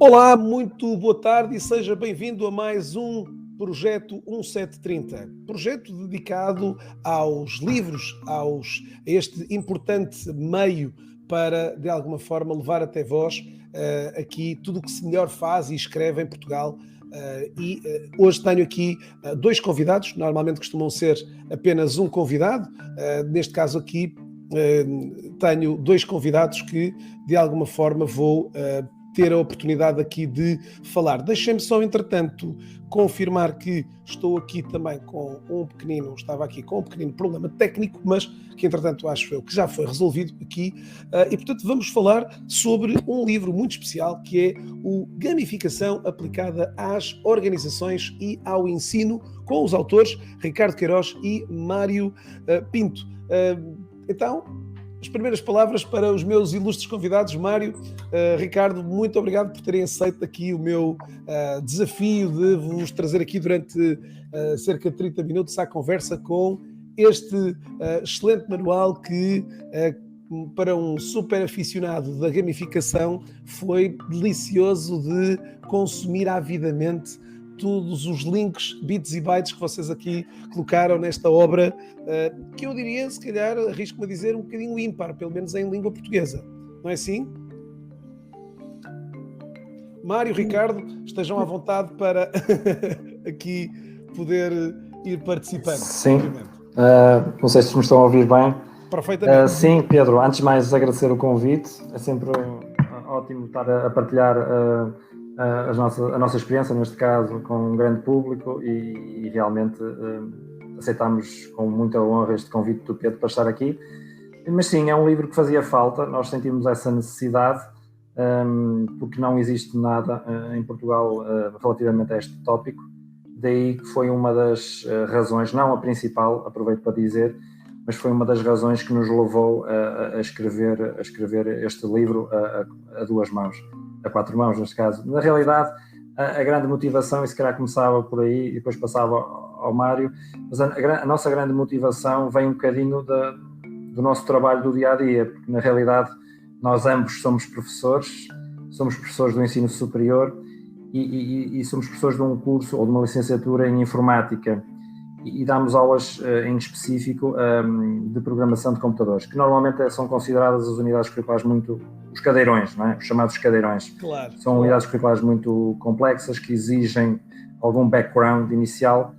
Olá, muito boa tarde e seja bem-vindo a mais um Projeto 1730. Projeto dedicado aos livros, a este importante meio para, de alguma forma, levar até vós aqui tudo o que se melhor faz e escreve em Portugal. Hoje tenho aqui dois convidados, normalmente costumam ser apenas um convidado, neste caso aqui tenho dois convidados que, de alguma forma, vou ter a oportunidade aqui de falar. Deixem-me só, entretanto, confirmar que estou aqui também estava aqui com um pequenino problema técnico, mas que, entretanto, acho eu que já foi resolvido aqui. E, portanto, vamos falar sobre um livro muito especial, que é o Gamificação aplicada às organizações e ao ensino, com os autores Ricardo Queiroz e Mário Pinto. Então, as primeiras palavras para os meus ilustres convidados. Mário, Ricardo, muito obrigado por terem aceito aqui o meu desafio de vos trazer aqui durante cerca de 30 minutos à conversa com este excelente manual que, para um super aficionado da gamificação, foi delicioso de consumir avidamente todos os links, bits e bytes que vocês aqui colocaram nesta obra, que eu diria, se calhar, arrisco-me a dizer, um bocadinho ímpar, pelo menos em língua portuguesa. Não é assim? Mário, Ricardo, estejam à vontade para aqui poder ir participando. Sim, não sei se me estão a ouvir bem. Perfeitamente. Sim, Pedro, antes de mais agradecer o convite, é sempre ótimo estar a partilhar a nossa experiência, neste caso, com um grande público e realmente aceitamos com muita honra este convite do Pedro para estar aqui. Mas sim, é um livro que fazia falta, nós sentimos essa necessidade, porque não existe nada em Portugal relativamente a este tópico, daí que foi uma das razões, não a principal, aproveito para dizer, mas foi uma das razões que nos levou a escrever este livro a duas mãos. A quatro mãos, neste caso. Na realidade, a grande motivação, e se calhar começava por aí e depois passava ao Mário, mas a nossa grande motivação vem um bocadinho do nosso trabalho do dia-a-dia, porque na realidade nós ambos somos professores do ensino superior e somos professores de um curso ou de uma licenciatura em informática e damos aulas em específico de programação de computadores, que normalmente são consideradas as unidades curriculares muito... os cadeirões, não é? Os chamados cadeirões. Claro, são unidades curriculares muito complexas, que exigem algum background inicial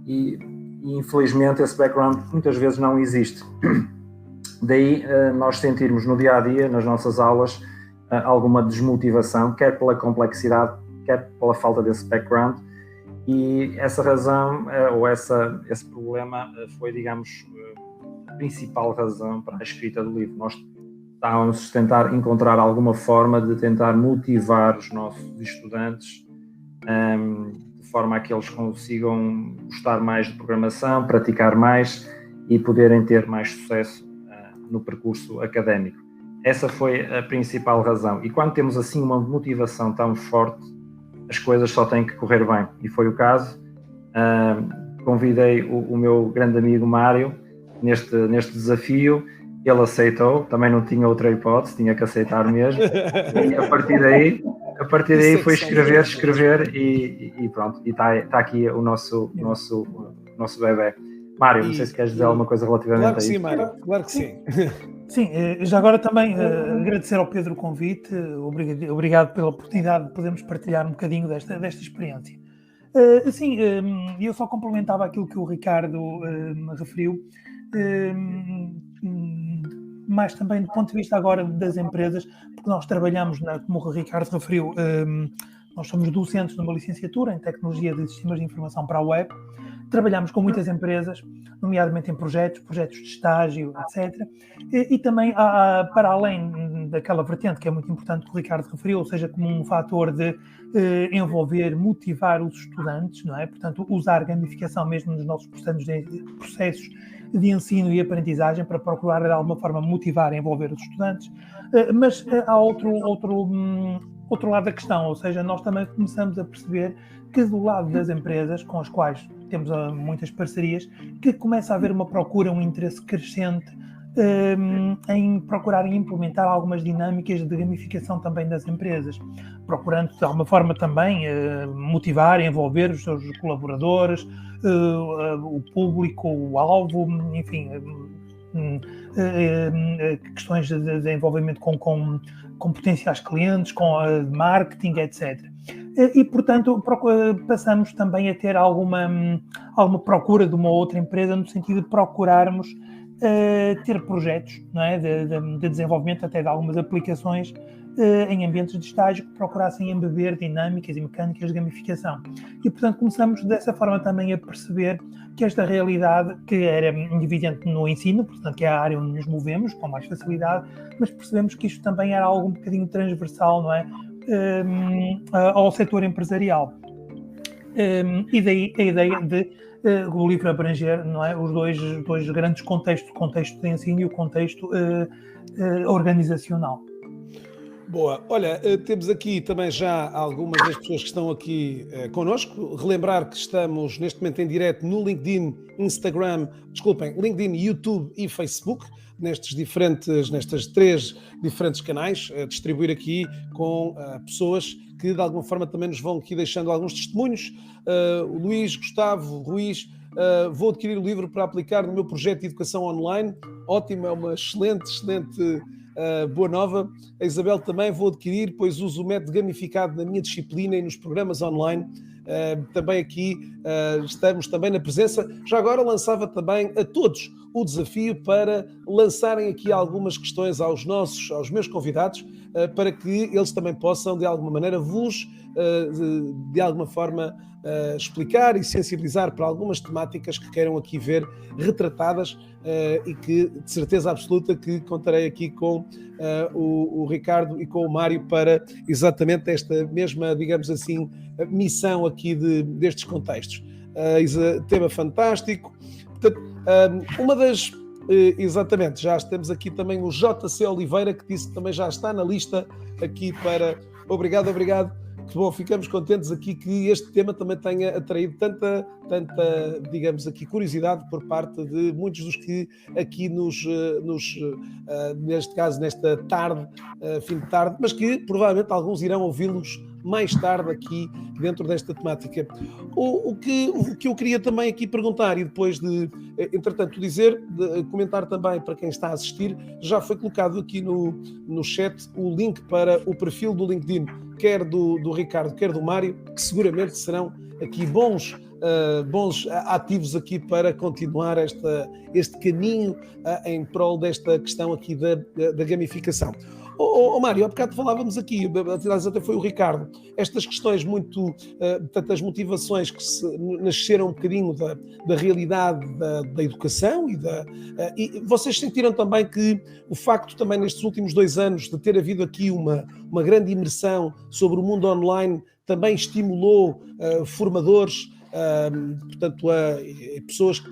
e infelizmente esse background muitas vezes não existe. Daí nós sentirmos no dia-a-dia, nas nossas aulas, alguma desmotivação, quer pela complexidade, quer pela falta desse background, e essa razão, ou esse problema foi, digamos, a principal razão para a escrita do livro. Nós estávamos a tentar encontrar alguma forma de tentar motivar os nossos estudantes de forma a que eles consigam gostar mais de programação, praticar mais e poderem ter mais sucesso no percurso académico. Essa foi a principal razão. E quando temos assim uma motivação tão forte, as coisas só têm que correr bem. E foi o caso. Convidei o meu grande amigo Mário neste desafio. Ele aceitou, também não tinha outra hipótese, tinha que aceitar mesmo. E a partir daí foi escrever e pronto. E está aqui o nosso bebê. Mário, não sei se queres dizer alguma coisa relativamente a isso. Claro que sim, Mário, claro que sim. Sim, já agora também agradecer ao Pedro o convite, obrigado pela oportunidade de podermos partilhar um bocadinho desta experiência. Eu só complementava aquilo que o Ricardo referiu, mas também do ponto de vista agora das empresas, porque nós trabalhamos, como o Ricardo referiu, nós somos docentes numa licenciatura em Tecnologia de Sistemas de Informação para a Web, trabalhamos com muitas empresas, nomeadamente em projetos de estágio, etc. E também, para além daquela vertente que é muito importante que o Ricardo referiu, ou seja, como um fator de envolver, motivar os estudantes, não é? Portanto, usar gamificação mesmo nos nossos processos de ensino e aprendizagem para procurar, de alguma forma, motivar e envolver os estudantes. Mas há outro lado da questão, ou seja, nós também começamos a perceber que do lado das empresas, com as quais temos muitas parcerias, que começa a haver uma procura, um interesse crescente em procurarem implementar algumas dinâmicas de gamificação também das empresas, procurando de alguma forma também motivar e envolver os seus colaboradores, o público, o alvo, enfim, questões de envolvimento com potenciais clientes, com marketing, etc. E, portanto, passamos também a ter alguma procura de uma outra empresa no sentido de procurarmos ter projetos, não é, de desenvolvimento até de algumas aplicações em ambientes de estágio que procurassem embeber dinâmicas e mecânicas de gamificação. E, portanto, começamos dessa forma também a perceber que esta realidade, que era evidente no ensino, portanto, que é a área onde nos movemos com mais facilidade, mas percebemos que isto também era algo um bocadinho transversal, não é, ao setor empresarial. E daí a ideia de o livro abranger, não é, os dois grandes contextos, o contexto de ensino e o contexto organizacional. Boa. Olha, temos aqui também já algumas das pessoas que estão aqui connosco. Relembrar que estamos neste momento em direto no LinkedIn, LinkedIn, YouTube e Facebook, nestas 3 diferentes canais, a distribuir aqui com pessoas que de alguma forma também nos vão aqui deixando alguns testemunhos. O Luís, Gustavo, Ruiz, vou adquirir o livro para aplicar no meu projeto de educação online. Ótimo, é uma excelente boa nova. A Isabel também vou adquirir, pois uso o método gamificado na minha disciplina e nos programas online. Também aqui estamos também na presença. Já agora lançava também a todos o desafio para lançarem aqui algumas questões aos meus convidados, para que eles também possam de alguma maneira vos de alguma forma explicar e sensibilizar para algumas temáticas que queiram aqui ver retratadas, e que de certeza absoluta que contarei aqui com o Ricardo e com o Mário para exatamente esta mesma, digamos assim, missão aqui destes contextos. Tema fantástico. Portanto, uma das... exatamente, já temos aqui também o JC Oliveira, que disse que também já está na lista aqui para... Obrigado. Que bom, ficamos contentes aqui que este tema também tenha atraído tanta, digamos aqui, curiosidade por parte de muitos dos que aqui neste caso, nesta tarde, fim de tarde, mas que provavelmente alguns irão ouvi-los mais tarde aqui dentro desta temática. O que eu queria também aqui perguntar, e depois de, entretanto, comentar também para quem está a assistir, já foi colocado aqui no chat o link para o perfil do LinkedIn, quer do Ricardo, quer do Mário, que seguramente serão aqui bons ativos aqui para continuar este caminho em prol desta questão aqui da gamificação. Mário, há bocado falávamos aqui, até foi o Ricardo, estas questões muito, tantas motivações que nasceram um bocadinho da realidade da educação e vocês sentiram também que o facto também nestes últimos 2 anos de ter havido aqui uma grande imersão sobre o mundo online também estimulou formadores, portanto, pessoas que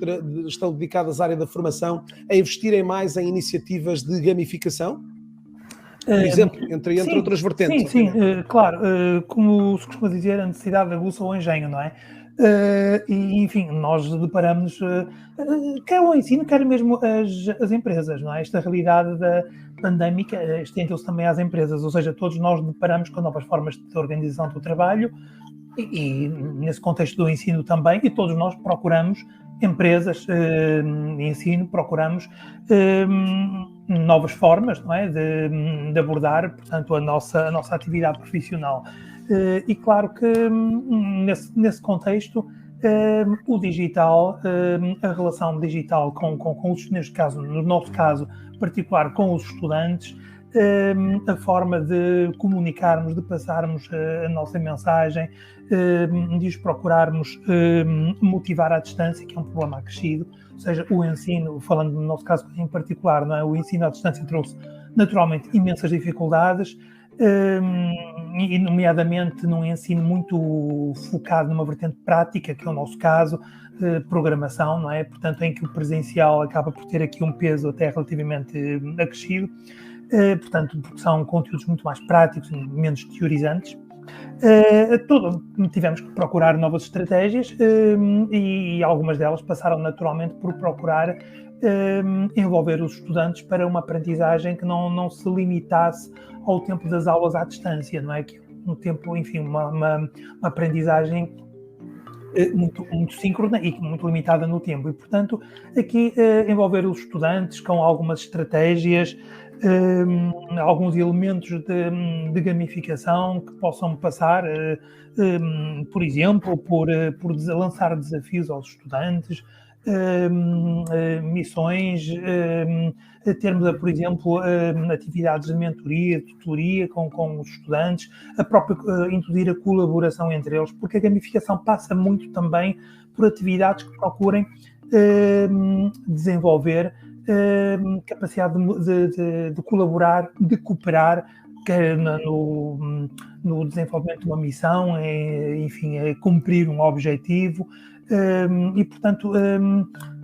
estão dedicadas à área da formação a investirem mais em iniciativas de gamificação? Por exemplo, entre outras vertentes. Sim, claro. Como se costuma dizer, a necessidade aguça o engenho, não é? E, enfim, nós deparamos, quer o ensino, quer mesmo as empresas, não é? Esta realidade da pandémica estende-se também às empresas, ou seja, todos nós deparamos com novas formas de organização do trabalho e nesse contexto do ensino também, e todos nós procuramos, empresas de ensino, procuramos novas formas, não é, de abordar, portanto, a nossa atividade profissional. E claro que nesse contexto o digital, a relação digital com os, neste caso, no nosso caso particular, com os estudantes, a forma de comunicarmos, de passarmos a nossa mensagem, de os procurarmos motivar à distância, que é um problema acrescido, ou seja, o ensino, falando no nosso caso em particular, não é? O ensino à distância trouxe naturalmente imensas dificuldades, e nomeadamente num ensino muito focado numa vertente prática, que é o nosso caso, programação, não é? Portanto, em que o presencial acaba por ter aqui um peso até relativamente acrescido, portanto, porque são conteúdos muito mais práticos, menos teorizantes. Tivemos que procurar novas estratégias e algumas delas passaram naturalmente por procurar envolver os estudantes para uma aprendizagem que não se limitasse ao tempo das aulas à distância, não é? Que um tempo, enfim, uma aprendizagem muito síncrona e muito limitada no tempo. E, portanto, aqui envolver os estudantes com algumas estratégias, alguns elementos de gamificação que possam passar, por exemplo, por lançar desafios aos estudantes, missões, termos, por exemplo, atividades de mentoria, de tutoria com os estudantes, a própria introduzir a colaboração entre eles, porque a gamificação passa muito também por atividades que procurem desenvolver capacidade de colaborar, de cooperar, quer no desenvolvimento de uma missão, enfim, cumprir um objetivo, e, portanto,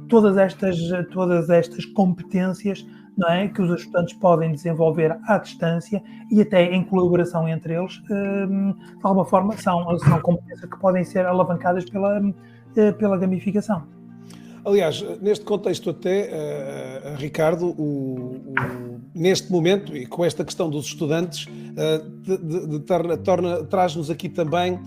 todas estas competências, não é, que os estudantes podem desenvolver à distância e até em colaboração entre eles, de alguma forma são competências que podem ser alavancadas pela gamificação. Aliás, neste contexto até, Ricardo, neste momento, e com esta questão dos estudantes, traz-nos aqui também,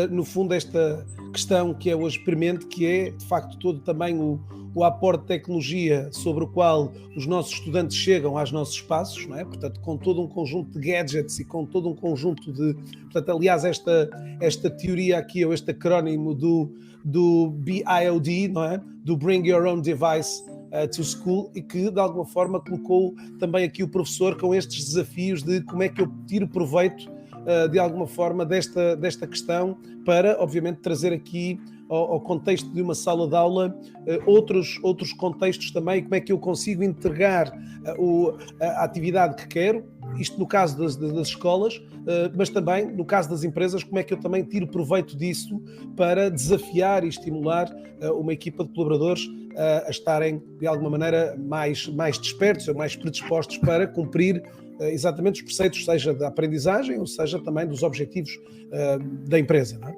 no fundo, esta questão que é hoje premente, que é, de facto, todo também o aporte de tecnologia sobre o qual os nossos estudantes chegam aos nossos espaços, não é? Portanto, com todo um conjunto de gadgets e com todo um conjunto de... Portanto, aliás, esta teoria aqui, ou este acrónimo do BIOD, não é? Do Bring Your Own Device to School, e que de alguma forma colocou também aqui o professor com estes desafios de como é que eu tiro proveito de alguma forma desta questão para, obviamente, trazer aqui ao contexto de uma sala de aula outros contextos também, como é que eu consigo integrar a atividade que quero, isto no caso das escolas, mas também no caso das empresas, como é que eu também tiro proveito disso para desafiar e estimular uma equipa de colaboradores a estarem de alguma maneira mais despertos ou mais predispostos para cumprir exatamente os preceitos, seja da aprendizagem ou seja também dos objetivos da empresa, não é?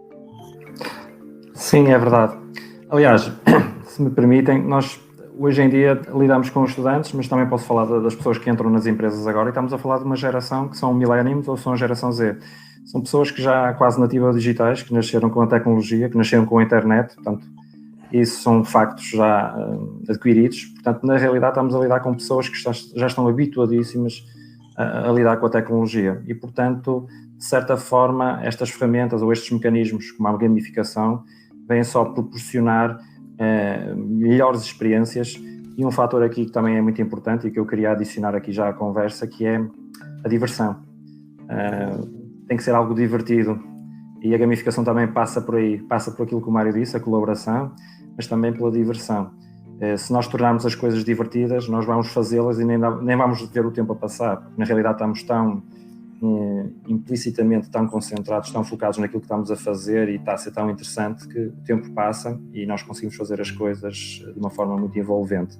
Sim, é verdade. Aliás, se me permitem, nós hoje em dia lidamos com os estudantes, mas também posso falar das pessoas que entram nas empresas agora, e estamos a falar de uma geração que são millennials ou são a geração Z. São pessoas que já quase nativas digitais, que nasceram com a tecnologia, que nasceram com a internet, portanto, isso são factos já adquiridos. Portanto, na realidade estamos a lidar com pessoas que já estão habituadíssimas a lidar com a tecnologia e, portanto, de certa forma, estas ferramentas ou estes mecanismos, como a gamificação, vêm só proporcionar melhores experiências. E um fator aqui que também é muito importante e que eu queria adicionar aqui já à conversa, que é a diversão. Tem que ser algo divertido, e a gamificação também passa por aí, passa por aquilo que o Mário disse, a colaboração, mas também pela diversão. Se nós tornarmos as coisas divertidas, nós vamos fazê-las e nem vamos ver o tempo a passar, porque na realidade estamos tão implicitamente tão concentrados, tão focados naquilo que estamos a fazer, e está a ser tão interessante que o tempo passa e nós conseguimos fazer as coisas de uma forma muito envolvente.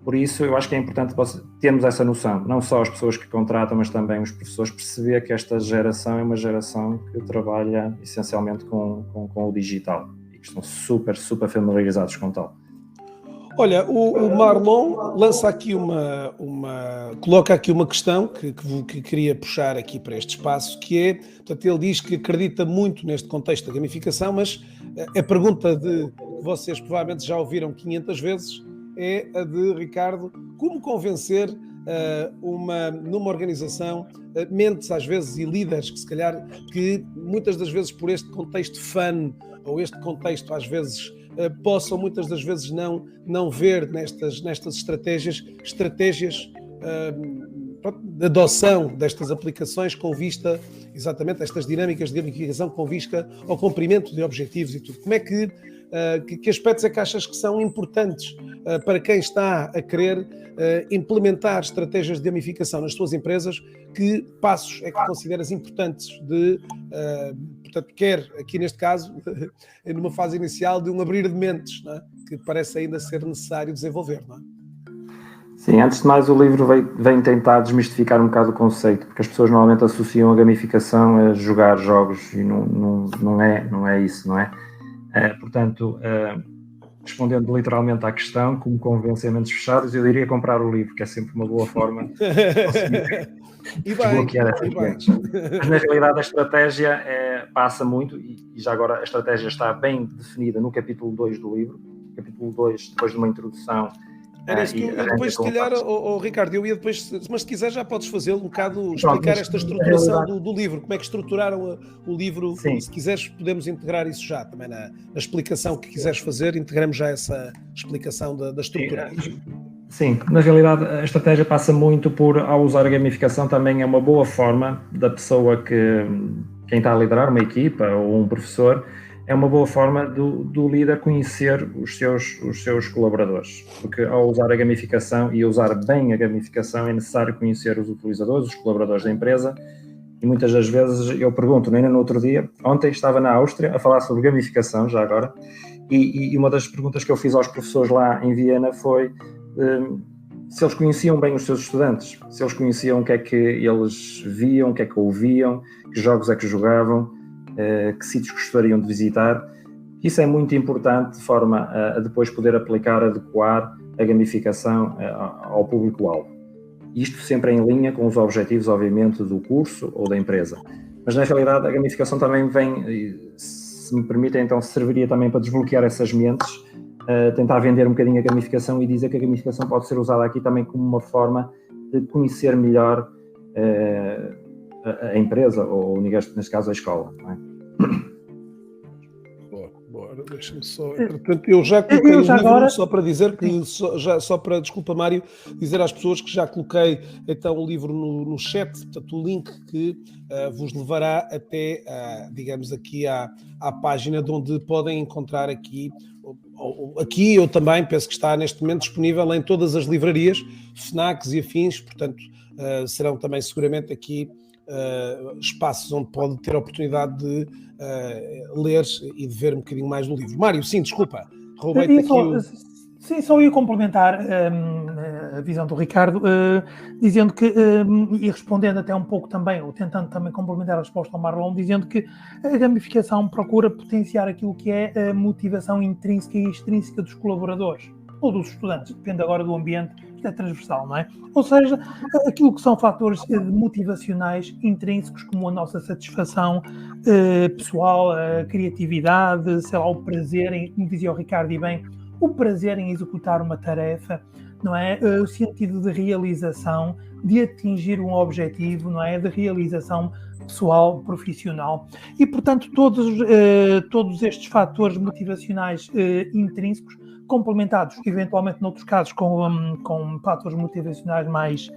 Por isso, eu acho que é importante termos essa noção, não só as pessoas que contratam, mas também os professores, perceber que esta geração é uma geração que trabalha essencialmente com o digital e que estão super familiarizados com tal. Olha, o Marlon lança aqui coloca aqui uma questão que queria puxar aqui para este espaço, que é, portanto, ele diz que acredita muito neste contexto da gamificação, mas a pergunta que vocês provavelmente já ouviram 500 vezes é a de Ricardo: como convencer numa organização mentes às vezes e líderes que se calhar que muitas das vezes por este contexto fun ou este contexto às vezes possam muitas das vezes não ver nestas estratégias de adoção destas aplicações com vista exatamente a estas dinâmicas de gamificação com vista ao cumprimento de objetivos e tudo. Como é que aspectos é que achas que são importantes para quem está a querer implementar estratégias de gamificação nas suas empresas? Que passos é que consideras importantes portanto, quer aqui neste caso, numa fase inicial de um abrir de mentes, não é? Que parece ainda ser necessário desenvolver, não é? Sim, antes de mais o livro vem tentar desmistificar um bocado o conceito, porque as pessoas normalmente associam a gamificação a jogar jogos e não é isso, não é? Portanto, respondendo literalmente à questão, como convencer mentes fechados, eu diria comprar o livro, que é sempre uma boa forma de conseguir desbloquear essas mentes. Mas na realidade a estratégia passa muito, e já agora a estratégia está bem definida no capítulo 2 do livro. Capítulo 2, depois de uma introdução. Era isso que eu depois, se calhar, Ricardo, eu ia depois, mas se quiser já podes fazê-lo um bocado, explicar esta estruturação do livro, como é que estruturaram o livro. Sim. E se quiseres podemos integrar isso já, também na explicação que quiseres fazer, integramos já essa explicação da estrutura. Sim, na realidade a estratégia passa muito por, ao usar a gamificação, também é uma boa forma da pessoa quem está a liderar uma equipa ou um professor, é uma boa forma do líder conhecer os seus colaboradores, porque ao usar a gamificação e usar bem a gamificação é necessário conhecer os utilizadores, os colaboradores da empresa, e muitas das vezes eu pergunto, ainda no outro dia, ontem estava na Áustria a falar sobre gamificação, já agora, e uma das perguntas que eu fiz aos professores lá em Viena foi se eles conheciam bem os seus estudantes, se eles conheciam o que é que eles viam, o que é que ouviam, que jogos é que jogavam, que sítios gostariam de visitar. Isso é muito importante de forma a depois poder adequar a gamificação ao público-alvo. Isto sempre em linha com os objetivos, obviamente, do curso ou da empresa. Mas na realidade a gamificação também vem, se me permitem, então serviria também para desbloquear essas mentes, tentar vender um bocadinho a gamificação e dizer que a gamificação pode ser usada aqui também como uma forma de conhecer melhor a empresa, ou neste caso a escola, não é? Boa, deixa-me só. Portanto, eu já coloquei o livro agora... só para dizer que, desculpa, Mário, dizer às pessoas que já coloquei então o livro no chat, portanto, o link que vos levará até, digamos, aqui à página de onde podem encontrar aqui. Aqui eu também penso que está neste momento disponível em todas as livrarias, FNACs e afins, portanto, serão também seguramente aqui espaços onde pode ter a oportunidade de ler e de ver um bocadinho mais do livro. Mário, sim, desculpa, roubei-te aqui Sim, só ia complementar a visão do Ricardo, dizendo que, e respondendo até um pouco também, ou tentando também complementar a resposta ao Marlon, dizendo que a gamificação procura potenciar aquilo que é a motivação intrínseca e extrínseca dos colaboradores, ou dos estudantes, depende agora do ambiente, isto é transversal, não é? Ou seja, aquilo que são fatores motivacionais intrínsecos, como a nossa satisfação pessoal, a criatividade, sei lá, o prazer, como dizia o Ricardo e bem, o prazer em executar uma tarefa, não é? O sentido de realização, de atingir um objetivo, não é? De realização pessoal, profissional. E, portanto, todos estes fatores motivacionais intrínsecos, complementados, eventualmente, noutros casos, com fatores motivacionais mais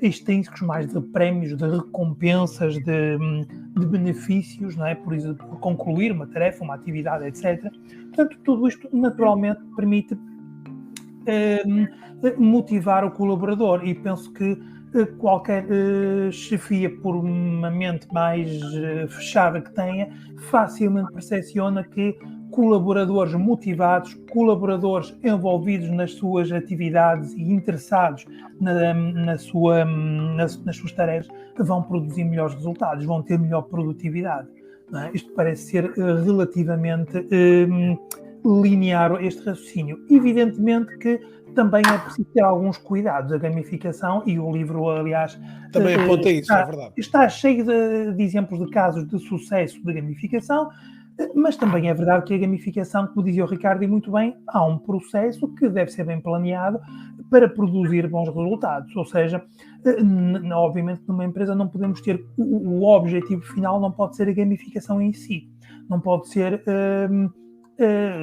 extrínsecos, mais de prémios, de recompensas, de benefícios, não é? Por concluir uma tarefa, uma atividade, etc. Portanto, tudo isto naturalmente permite motivar o colaborador, e penso que qualquer chefia, por uma mente mais fechada que tenha, facilmente percepciona que colaboradores motivados, colaboradores envolvidos nas suas atividades e interessados nas suas tarefas, vão produzir melhores resultados, vão ter melhor produtividade. Não é? Isto parece ser relativamente linear, este raciocínio. Evidentemente que também é preciso ter alguns cuidados. A gamificação, e o livro, aliás, também aponta isso, é verdade. Está cheio de exemplos de casos de sucesso de gamificação, mas também é verdade que a gamificação, como dizia o Ricardo, e muito bem, há um processo que deve ser bem planeado para produzir bons resultados. Ou seja, obviamente numa empresa não podemos ter, o objetivo final não pode ser a gamificação em si, não pode ser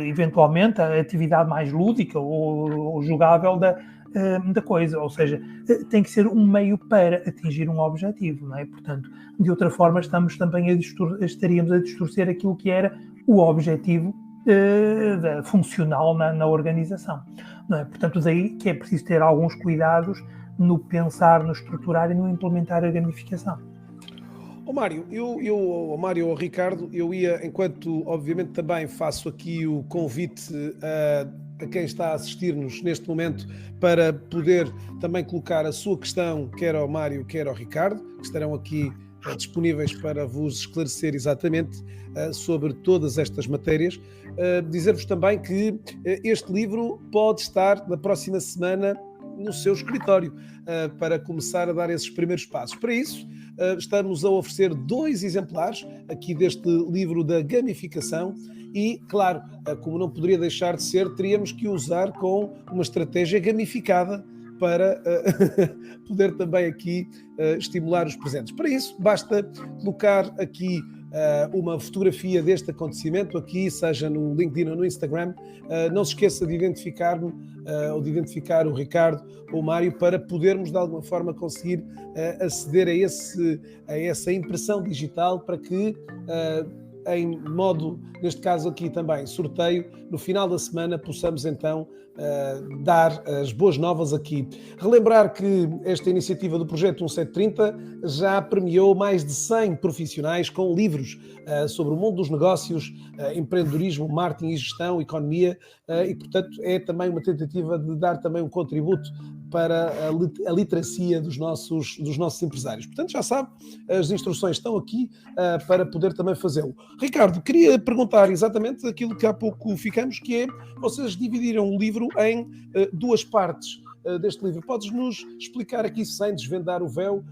eventualmente a atividade mais lúdica ou jogável da coisa, ou seja, tem que ser um meio para atingir um objetivo, não é? Portanto, de outra forma estaríamos a distorcer aquilo que era o objetivo funcional na organização, não é? Portanto, daí que é preciso ter alguns cuidados no pensar, no estruturar e no implementar a gamificação. Mário, Mário ou Ricardo, eu ia, enquanto obviamente também faço aqui o convite a quem está a assistir-nos neste momento para poder também colocar a sua questão, quer ao Mário, quer ao Ricardo, que estarão aqui disponíveis para vos esclarecer exatamente sobre todas estas matérias. Dizer-vos também que este livro pode estar na próxima semana no seu escritório para começar a dar esses primeiros passos. Para isso, estamos a oferecer 2 exemplares aqui deste livro da gamificação e, claro, como não poderia deixar de ser, teríamos que usar com uma estratégia gamificada para poder também aqui estimular os presentes. Para isso, basta colocar aqui uma fotografia deste acontecimento aqui, seja no LinkedIn ou no Instagram. Não se esqueça de identificar-me ou de identificar o Ricardo ou o Mário para podermos de alguma forma conseguir aceder a essa impressão digital para que em modo, neste caso aqui também, sorteio, no final da semana possamos então dar as boas novas aqui. Relembrar que esta iniciativa do Projeto 1730 já premiou mais de 100 profissionais com livros sobre o mundo dos negócios, empreendedorismo, marketing e gestão, economia, e portanto é também uma tentativa de dar também um contributo para a literacia dos nossos empresários. Portanto, já sabe, as instruções estão aqui para poder também fazê-lo. Ricardo, queria perguntar exatamente aquilo que há pouco ficamos, que é, vocês dividiram o livro em 2 partes deste livro. Podes-nos explicar aqui, sem desvendar o véu,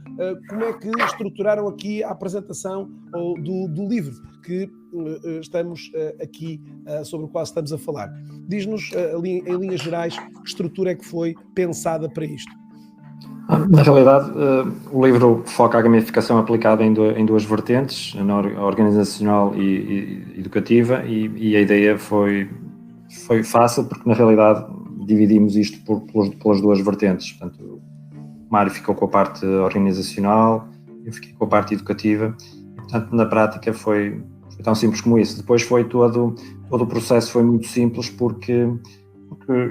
como é que estruturaram aqui a apresentação do livro que estamos aqui, sobre o qual estamos a falar? Diz-nos, em linhas gerais, que estrutura é que foi pensada para isto? Na realidade, o livro foca a gamificação aplicada em 2 vertentes, na organizacional e educativa, e a ideia foi fácil, porque na realidade dividimos isto pelas 2 vertentes. Portanto, o Mário ficou com a parte organizacional, eu fiquei com a parte educativa, e, portanto, na prática foi tão simples como isso. Depois foi todo o processo foi muito simples, porque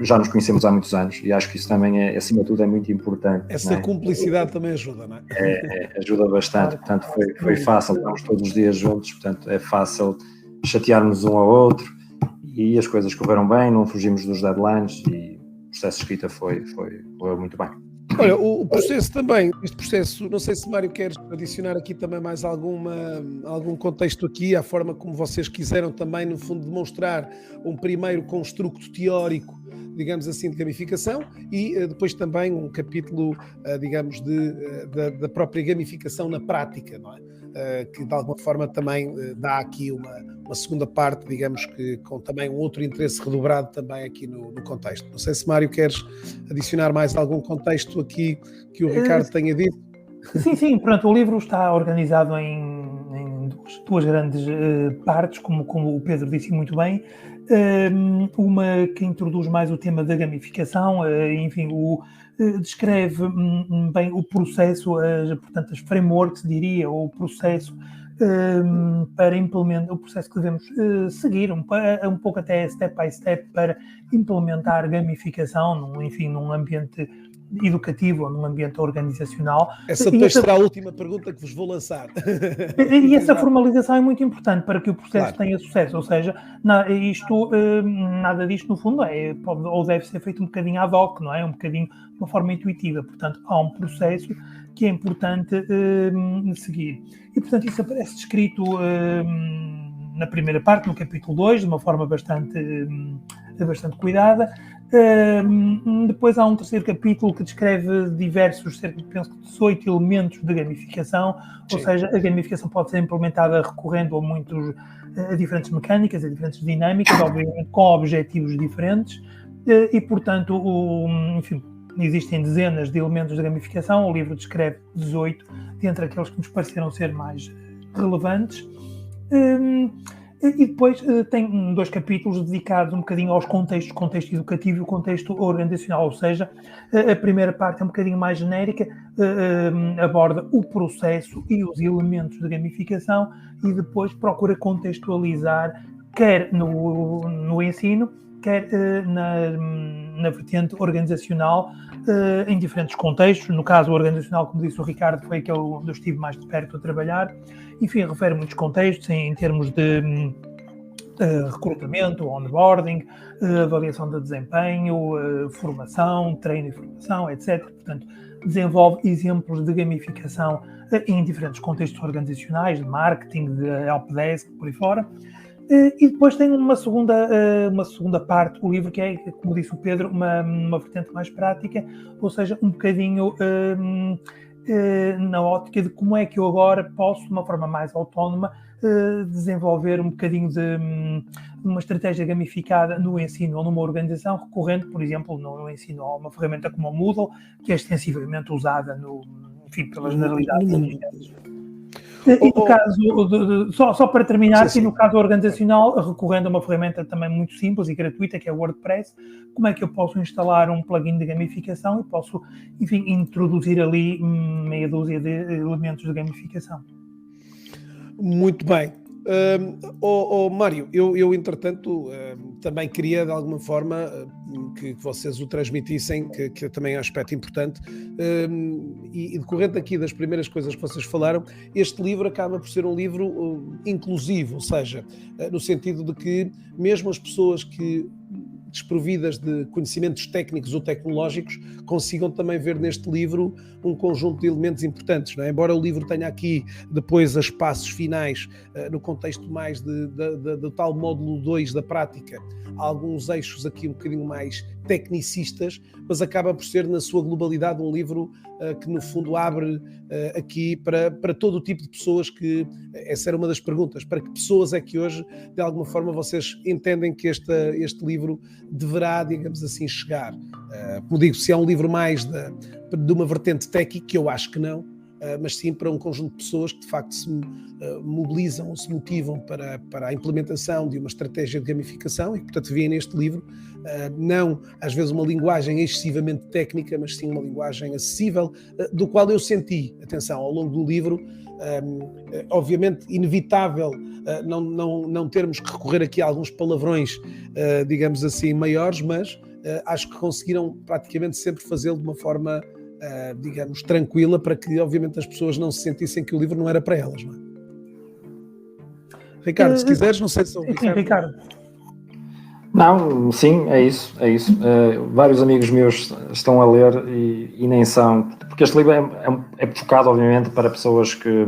já nos conhecemos há muitos anos, e acho que isso também, acima de tudo, é muito importante. Essa cumplicidade também ajuda, não é? Ajuda bastante, portanto foi fácil, estamos todos os dias juntos, portanto é fácil chatearmos um ao outro, e as coisas correram bem, não fugimos dos deadlines, e o processo de escrita foi muito bem. Olha, o processo também, este processo, não sei se, Mário, queres adicionar aqui também mais algum contexto aqui, à forma como vocês quiseram também, no fundo, demonstrar um primeiro construto teórico, digamos assim, de gamificação, e depois também um capítulo, digamos, da própria gamificação na prática, não é? Que de alguma forma também dá aqui uma segunda parte, digamos que com também um outro interesse redobrado também aqui no contexto. Não sei se, Mário, queres adicionar mais algum contexto aqui que o Ricardo tenha dito? Sim, pronto, o livro está organizado em 2 grandes partes, como o Pedro disse muito bem. Uma que introduz mais o tema da gamificação, enfim, descreve bem o processo, portanto, as frameworks, diria, ou o processo para implementar, o processo que devemos seguir, um pouco até step by step, para implementar gamificação, num ambiente educativo ou num ambiente organizacional. Essa depois será a última pergunta que vos vou lançar. E essa formalização é muito importante para que o processo tenha sucesso, ou seja, nada disto no fundo pode ou deve ser feito um bocadinho ad hoc, não é? Um bocadinho de uma forma intuitiva, portanto há um processo que é importante seguir. E portanto isso aparece descrito na primeira parte, no capítulo 2, de uma forma bastante cuidada. Depois há um terceiro capítulo que descreve diversos, cerca de, penso que 18 elementos de gamificação, ou seja, a gamificação pode ser implementada recorrendo a diferentes mecânicas, a diferentes dinâmicas, obviamente com objetivos diferentes, e portanto, enfim, existem dezenas de elementos de gamificação, o livro descreve 18, dentre aqueles que nos pareceram ser mais relevantes. E depois tem 2 capítulos dedicados um bocadinho aos contextos, contexto educativo e o contexto organizacional, ou seja, a primeira parte é um bocadinho mais genérica, aborda o processo e os elementos de gamificação, e depois procura contextualizar, quer no ensino, quer na vertente organizacional, em diferentes contextos. No caso organizacional, como disse o Ricardo, foi aquele onde eu estive mais de perto a trabalhar. Enfim, refere muitos contextos em termos de recrutamento, onboarding, avaliação de desempenho, formação, treino e formação, etc. Portanto, desenvolve exemplos de gamificação em diferentes contextos organizacionais, de marketing, de helpdesk, por aí fora. E depois tem uma segunda parte do livro que é, como disse o Pedro, uma vertente mais prática, ou seja, um bocadinho na ótica de como é que eu agora posso, de uma forma mais autónoma, desenvolver um bocadinho de uma estratégia gamificada no ensino ou numa organização, recorrendo, por exemplo, no ensino a uma ferramenta como o Moodle, que é extensivamente usada pela generalidade dos estudantes. E no caso, só para terminar, sim. E no caso organizacional, recorrendo a uma ferramenta também muito simples e gratuita, que é o WordPress, como é que eu posso instalar um plugin de gamificação e posso, enfim, introduzir ali meia dúzia de elementos de gamificação. Muito bem. Mário, eu entretanto também queria de alguma forma que vocês o transmitissem, que também é um aspecto importante, e decorrente aqui das primeiras coisas que vocês falaram, este livro acaba por ser um livro inclusivo, ou seja, no sentido de que mesmo as pessoas que desprovidas de conhecimentos técnicos ou tecnológicos, consigam também ver neste livro um conjunto de elementos importantes, não é? Embora o livro tenha aqui depois as passos finais, no contexto mais do tal módulo 2 da prática, há alguns eixos aqui um bocadinho mais tecnicistas, mas acaba por ser na sua globalidade um livro que no fundo abre aqui para todo o tipo de pessoas que, essa era uma das perguntas, para que pessoas é que hoje de alguma forma vocês entendem que este livro deverá, digamos assim, chegar. Como digo, se é um livro mais de uma vertente técnica, que eu acho que não, mas sim para um conjunto de pessoas que de facto se mobilizam, se motivam para a implementação de uma estratégia de gamificação e, portanto, vêem neste livro não, às vezes, uma linguagem excessivamente técnica, mas sim uma linguagem acessível, do qual eu senti, atenção, ao longo do livro, obviamente inevitável não termos que recorrer aqui a alguns palavrões, digamos assim, maiores, mas acho que conseguiram praticamente sempre fazê-lo de uma forma, digamos, tranquila, para que obviamente as pessoas não se sentissem que o livro não era para elas, não é? Ricardo, se quiseres, não sei se... Sim, Ricardo. Não, sim, é isso. Vários amigos meus estão a ler e nem são, porque este livro é focado, obviamente, para pessoas que,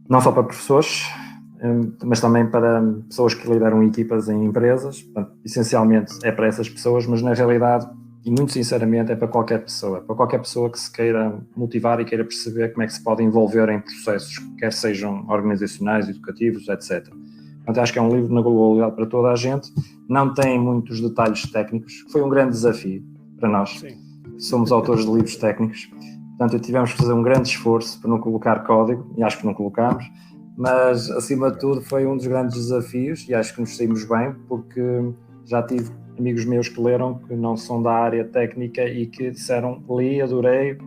não só para professores, mas também para pessoas que lideram equipas em empresas. Portanto, essencialmente é para essas pessoas, mas na realidade, e muito sinceramente, é para qualquer pessoa que se queira motivar e queira perceber como é que se pode envolver em processos, quer sejam organizacionais, educativos, etc. Portanto, acho que é um livro na globalidade para toda a gente, não tem muitos detalhes técnicos, foi um grande desafio para nós. Sim. Somos autores de livros técnicos, portanto tivemos que fazer um grande esforço para não colocar código, e acho que não colocámos, mas acima de tudo foi um dos grandes desafios, e acho que nos saímos bem, porque já tive amigos meus que leram, que não são da área técnica e que disseram, li, adorei,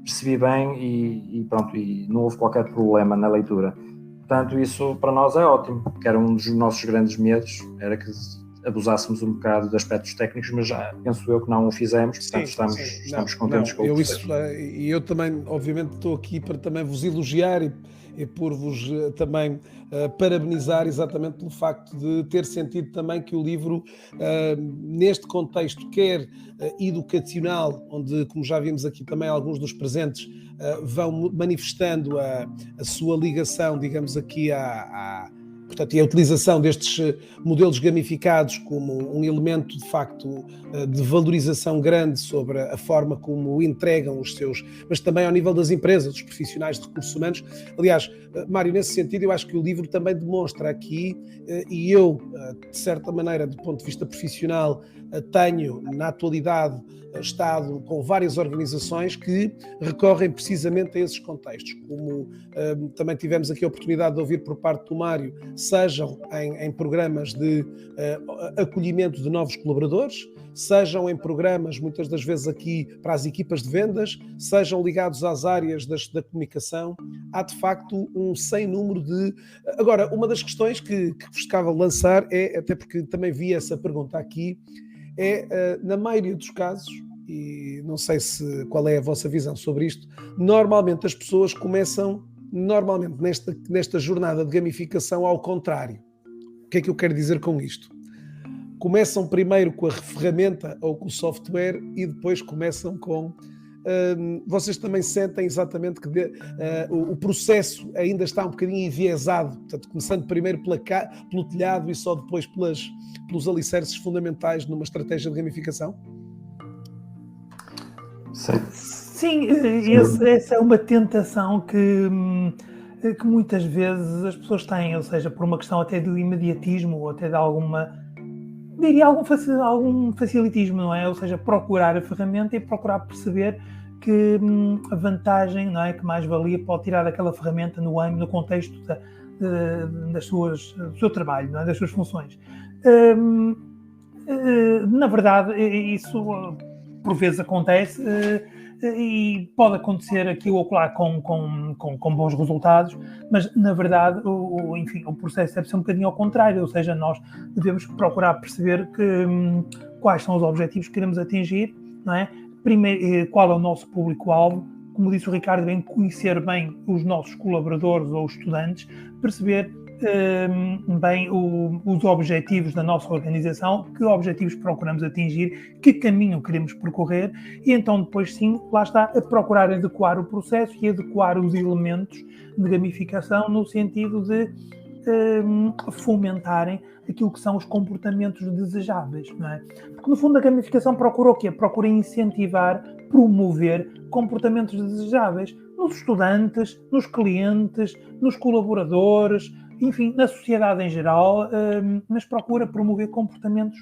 percebi bem e pronto, e não houve qualquer problema na leitura. Portanto, isso para nós é ótimo, que era um dos nossos grandes medos, era que abusássemos um bocado de aspectos técnicos, mas já penso eu que não o fizemos, portanto estamos contentes com o processo. E eu também, obviamente, estou aqui para também vos elogiar e por vos também parabenizar exatamente pelo facto de ter sentido também que o livro, neste contexto, quer educacional, onde, como já vimos aqui também alguns dos presentes, vão manifestando a sua ligação, digamos aqui, portanto, e a utilização destes modelos gamificados como um elemento, de facto, de valorização grande sobre a forma como entregam os seus, mas também ao nível das empresas, dos profissionais de recursos humanos. Aliás, Mário, nesse sentido, eu acho que o livro também demonstra aqui, e eu, de certa maneira, do ponto de vista profissional, tenho, na atualidade, estado com várias organizações que recorrem precisamente a esses contextos, como também tivemos aqui a oportunidade de ouvir por parte do Mário, sejam em programas de acolhimento de novos colaboradores, sejam em programas, muitas das vezes aqui para as equipas de vendas, sejam ligados às áreas da comunicação, há de facto um sem número de... Agora, uma das questões que vos ficava a lançar é, até porque também vi essa pergunta aqui, na maioria dos casos, e não sei qual é a vossa visão sobre isto, normalmente as pessoas começam nesta jornada de gamificação ao contrário. O que é que eu quero dizer com isto? Começam primeiro com a ferramenta ou com o software e depois começam com... vocês também sentem exatamente que o processo ainda está um bocadinho enviesado, portanto, começando primeiro pelo telhado e só depois pelos alicerces fundamentais numa estratégia de gamificação? Sim, essa é uma tentação que muitas vezes as pessoas têm, ou seja, por uma questão até do imediatismo ou até de algum facilitismo, não é? Ou seja, procurar a ferramenta e procurar perceber que a vantagem, não é? Que mais-valia pode tirar daquela ferramenta no contexto do seu trabalho, não é? Das suas funções. Na verdade, isso por vezes acontece e pode acontecer aqui ou lá com bons resultados, mas na verdade o processo deve ser um bocadinho ao contrário, ou seja, nós devemos procurar perceber quais são os objetivos que queremos atingir, não é? Primeiro, qual é o nosso público-alvo, como disse o Ricardo, conhecer bem os nossos colaboradores ou estudantes, perceber bem os objetivos da nossa organização, que objetivos procuramos atingir, que caminho queremos percorrer e então depois sim, lá está, a procurar adequar o processo e adequar os elementos de gamificação no sentido de fomentarem aquilo que são os comportamentos desejáveis, não é? Porque no fundo a gamificação procura o quê? Procura incentivar, promover comportamentos desejáveis nos estudantes, nos clientes, nos colaboradores, enfim, na sociedade em geral, mas procura promover comportamentos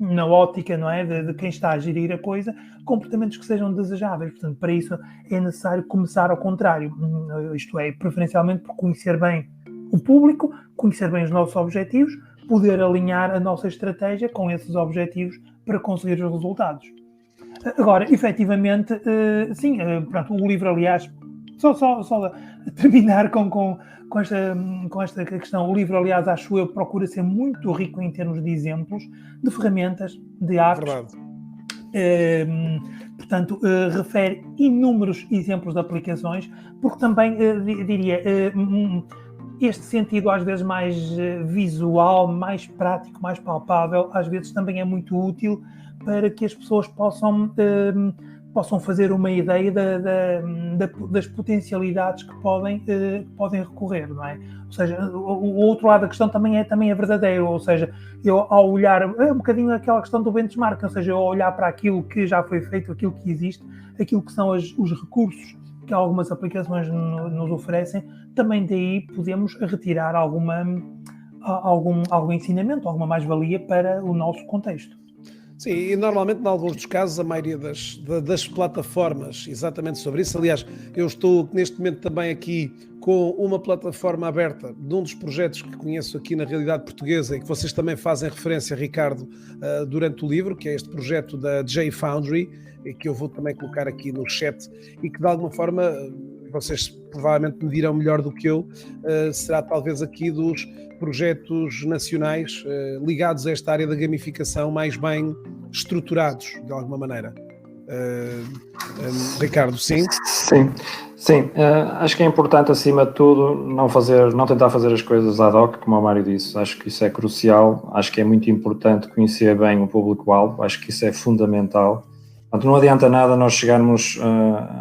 na ótica, não é, de quem está a gerir a coisa, comportamentos que sejam desejáveis. Portanto, para isso é necessário começar ao contrário, isto é, preferencialmente por conhecer bem o público, conhecer bem os nossos objetivos, poder alinhar a nossa estratégia com esses objetivos para conseguir os resultados. Agora, efetivamente, sim, pronto, o livro, aliás, só terminar com esta questão, o livro, aliás, acho eu, procura ser muito rico em termos de exemplos, de ferramentas, de apps. Portanto, refere inúmeros exemplos de aplicações, porque também, diria, este sentido às vezes mais visual, mais prático, mais palpável, às vezes também é muito útil para que as pessoas possam fazer uma ideia das potencialidades que podem recorrer, não é? Ou seja, o outro lado da questão também é verdadeiro, ou seja, eu ao olhar, é um bocadinho aquela questão do benchmark, ou seja, eu ao olhar para aquilo que já foi feito, aquilo que existe, aquilo que são os recursos que algumas aplicações nos oferecem, também daí podemos retirar algum ensinamento, alguma mais-valia para o nosso contexto. Sim, e normalmente, em alguns dos casos, a maioria das plataformas, exatamente sobre isso. Aliás, eu estou neste momento também aqui com uma plataforma aberta de um dos projetos que conheço aqui na realidade portuguesa e que vocês também fazem referência, Ricardo, durante o livro, que é este projeto da JFoundry, e que eu vou também colocar aqui no chat e que de alguma forma, vocês provavelmente me dirão melhor do que eu, será talvez aqui dos projetos nacionais ligados a esta área da gamificação mais bem estruturados, de alguma maneira. Ricardo, sim? Sim. Acho que é importante, acima de tudo, não tentar fazer as coisas ad hoc, como o Mário disse. Acho que isso é crucial. Acho que é muito importante conhecer bem o público-alvo. Acho que isso é fundamental. Portanto, não adianta nada nós chegarmos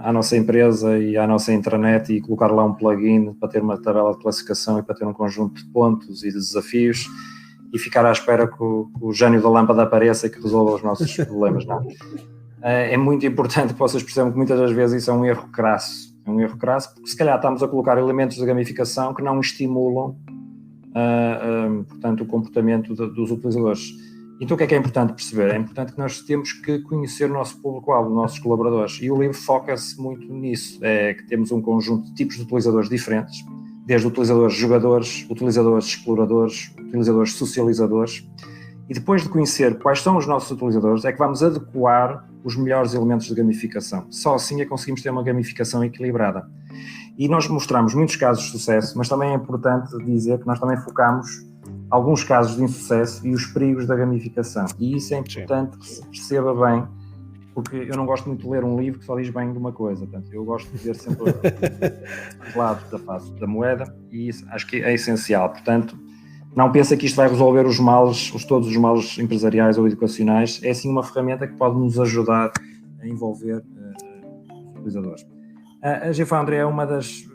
à nossa empresa e à nossa intranet e colocar lá um plugin para ter uma tabela de classificação e para ter um conjunto de pontos e de desafios e ficar à espera que o gênio da lâmpada apareça e que resolva os nossos problemas. Não. É muito importante que vocês percebam que muitas das vezes isso é um erro crasso. É um erro crasso porque se calhar estamos a colocar elementos de gamificação que não estimulam, portanto, o comportamento dos utilizadores. Então o que é importante perceber? É importante que nós temos que conhecer o nosso público-alvo, os nossos colaboradores, e o livro foca-se muito nisso, é que temos um conjunto de tipos de utilizadores diferentes, desde utilizadores jogadores, utilizadores exploradores, utilizadores socializadores, e depois de conhecer quais são os nossos utilizadores, é que vamos adequar os melhores elementos de gamificação. Só assim é que conseguimos ter uma gamificação equilibrada. E nós mostramos muitos casos de sucesso, mas também é importante dizer que nós também focamos alguns casos de insucesso e os perigos da gamificação. E isso é importante que se perceba bem, porque eu não gosto muito de ler um livro que só diz bem de uma coisa. Portanto, eu gosto de ver sempre os lados da face da moeda e isso acho que é essencial. Portanto, não pensa que isto vai resolver todos os males empresariais ou educacionais. É sim uma ferramenta que pode nos ajudar a envolver os utilizadores. A GFoundry é uma das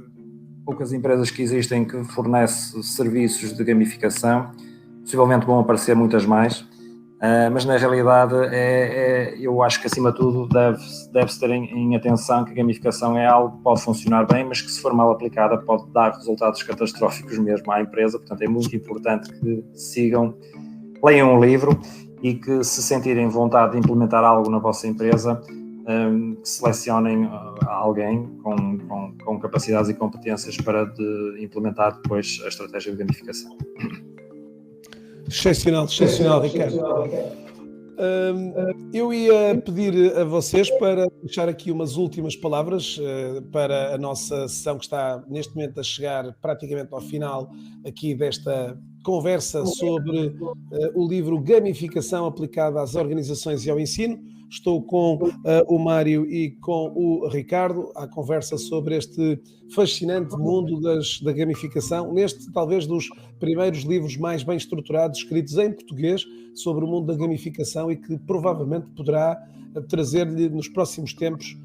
poucas empresas que existem que fornece serviços de gamificação. Possivelmente vão aparecer muitas mais, mas na realidade eu acho que acima de tudo deve-se ter em atenção que a gamificação é algo que pode funcionar bem, mas que se for mal aplicada pode dar resultados catastróficos mesmo à empresa. Portanto, é muito importante que sigam, leiam um livro e que, se sentirem vontade de implementar algo na vossa empresa, que selecionem alguém com capacidades e competências para implementar depois a estratégia de gamificação. Excepcional, Ricardo. Eu ia pedir a vocês para deixar aqui umas últimas palavras para a nossa sessão, que está neste momento a chegar praticamente ao final aqui desta conversa sobre o livro Gamificação aplicada às organizações e ao ensino. Estou com o Mário e com o Ricardo à conversa sobre este fascinante mundo da gamificação, neste talvez dos primeiros livros mais bem estruturados, escritos em português, sobre o mundo da gamificação, e que provavelmente poderá trazer-lhe nos próximos tempos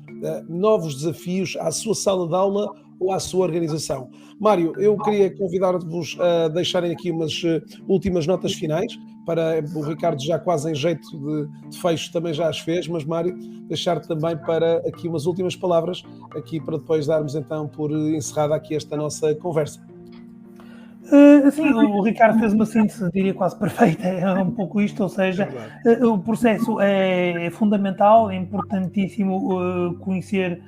novos desafios à sua sala de aula ou à sua organização. Mário, eu queria convidar-vos a deixarem aqui umas últimas notas finais, para o Ricardo, já quase em jeito de fecho, também já as fez, mas Mário, deixar-te também para aqui umas últimas palavras, aqui para depois darmos então por encerrada aqui esta nossa conversa. Sim, o Ricardo fez uma síntese, diria quase perfeita, é um pouco isto, ou seja, o processo é fundamental, é importantíssimo conhecer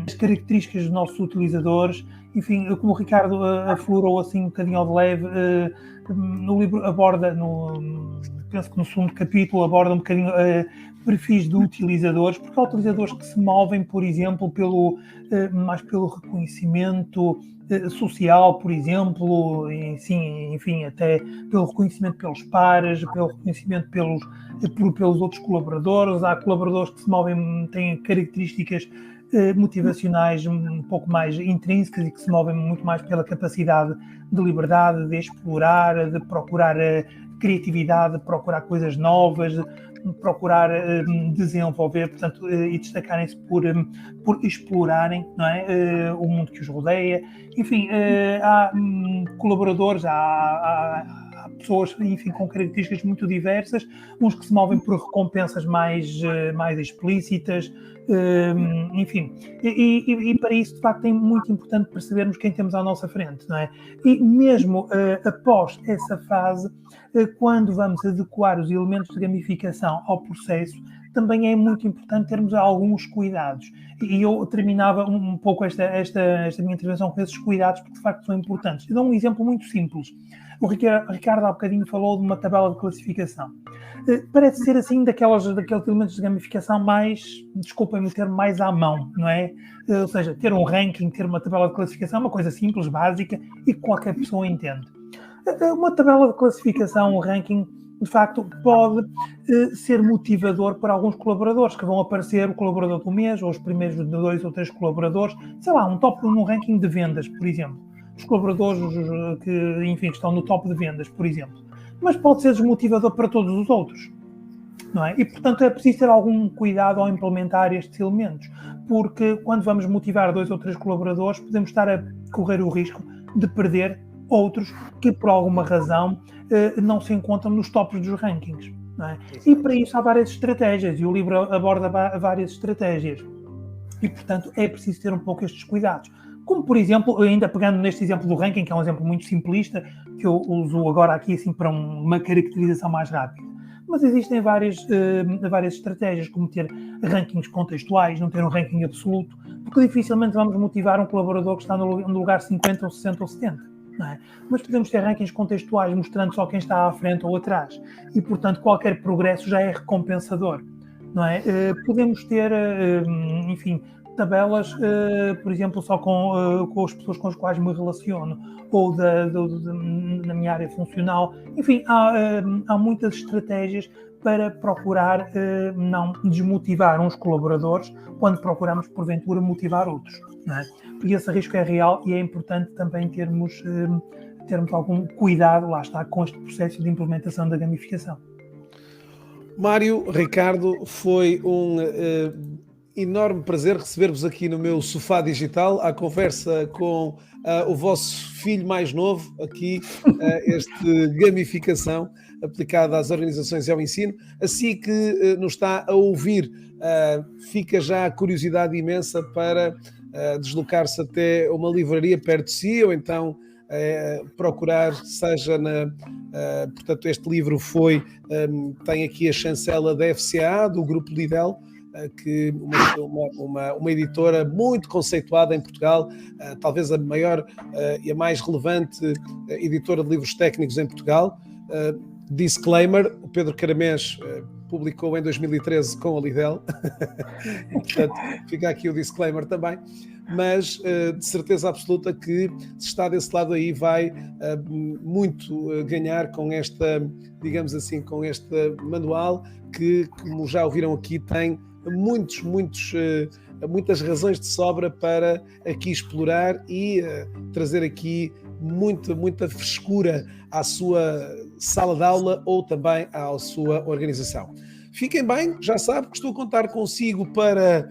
as características dos nossos utilizadores. Enfim, como o Ricardo aflorou assim um bocadinho ao de leve, no livro aborda, penso que no segundo capítulo, aborda um bocadinho perfis de utilizadores, porque há utilizadores que se movem, por exemplo, mais pelo reconhecimento social, por exemplo, enfim, até pelo reconhecimento pelos pares, pelo reconhecimento pelos outros colaboradores. Há colaboradores que se movem, têm características motivacionais um pouco mais intrínsecas e que se movem muito mais pela capacidade de liberdade, de explorar, de procurar criatividade, de procurar coisas novas, de procurar desenvolver, portanto, e destacarem-se por explorarem, não é? O mundo que os rodeia. Enfim, há colaboradores, há pessoas, enfim, com características muito diversas, uns que se movem por recompensas mais explícitas, enfim, e para isso, de facto, é muito importante percebermos quem temos à nossa frente, não é? E mesmo após essa fase, quando vamos adequar os elementos de gamificação ao processo, também é muito importante termos alguns cuidados. E eu terminava um pouco esta minha intervenção com esses cuidados, porque de facto são importantes. Eu dou um exemplo muito simples. O Ricardo há bocadinho falou de uma tabela de classificação. Parece ser assim daqueles elementos de gamificação mais, desculpem-me o termo, mais à mão, não é? Ou seja, ter um ranking, ter uma tabela de classificação é uma coisa simples, básica e que qualquer pessoa entende. Uma tabela de classificação, um ranking, de facto, pode ser motivador para alguns colaboradores, que vão aparecer o colaborador do mês, ou os primeiros 2 ou 3 colaboradores, sei lá, num ranking de vendas, por exemplo. Os colaboradores que, enfim, estão no top de vendas, por exemplo. Mas pode ser desmotivador para todos os outros, não é? E, portanto, é preciso ter algum cuidado ao implementar estes elementos, porque quando vamos motivar 2 ou 3 colaboradores, podemos estar a correr o risco de perder outros que, por alguma razão, não se encontram nos tops dos rankings, não é? E para isso há várias estratégias, e o livro aborda várias estratégias. E, portanto, é preciso ter um pouco estes cuidados. Como, por exemplo, ainda pegando neste exemplo do ranking, que é um exemplo muito simplista, que eu uso agora aqui assim para uma caracterização mais rápida. Mas existem várias estratégias, como ter rankings contextuais, não ter um ranking absoluto, porque dificilmente vamos motivar um colaborador que está no lugar 50 ou 60 ou 70. Não é? Mas podemos ter rankings contextuais mostrando só quem está à frente ou atrás. E, portanto, qualquer progresso já é recompensador. Não é? Podemos ter, enfim, tabelas, por exemplo, só com as pessoas com as quais me relaciono, ou na minha área funcional. Enfim, há muitas estratégias para procurar não desmotivar uns colaboradores quando procuramos, porventura, motivar outros, não é? Porque esse risco é real e é importante também termos termos algum cuidado, lá está, com este processo de implementação da gamificação. Mário, Ricardo, foi um enorme prazer receber-vos aqui no meu sofá digital, à conversa com o vosso filho mais novo, aqui, este gamificação aplicada às organizações e ao ensino. Assim que nos está a ouvir, fica já a curiosidade imensa para deslocar-se até uma livraria perto de si, ou então procurar, seja portanto, este livro tem aqui a chancela da FCA, do Grupo Lidl, que uma editora muito conceituada em Portugal, talvez a maior e a mais relevante editora de livros técnicos em Portugal. Disclaimer, o Pedro Caramés publicou em 2013 com a Lidl, portanto fica aqui o disclaimer também, mas de certeza absoluta que se está desse lado aí vai muito ganhar com esta, digamos assim, com este manual que, como já ouviram aqui, tem muitas razões de sobra para aqui explorar e trazer aqui muita frescura à sua sala de aula ou também à sua organização. Fiquem bem, já sabe que estou a contar consigo para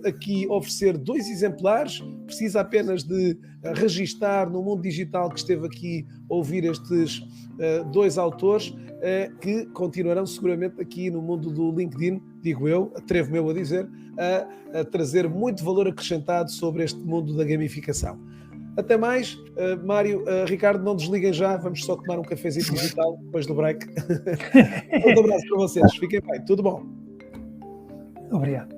aqui oferecer 2 exemplares. Precisa apenas de registar no Mundo Digital que esteve aqui a ouvir estes 2 autores que continuarão seguramente aqui no mundo do LinkedIn, digo eu, atrevo-me a dizer, a trazer muito valor acrescentado sobre este mundo da gamificação. Até mais, Mário, Ricardo, não desliguem já, vamos só tomar um cafezinho digital depois do break. Um abraço para vocês, fiquem bem, tudo bom? Obrigado.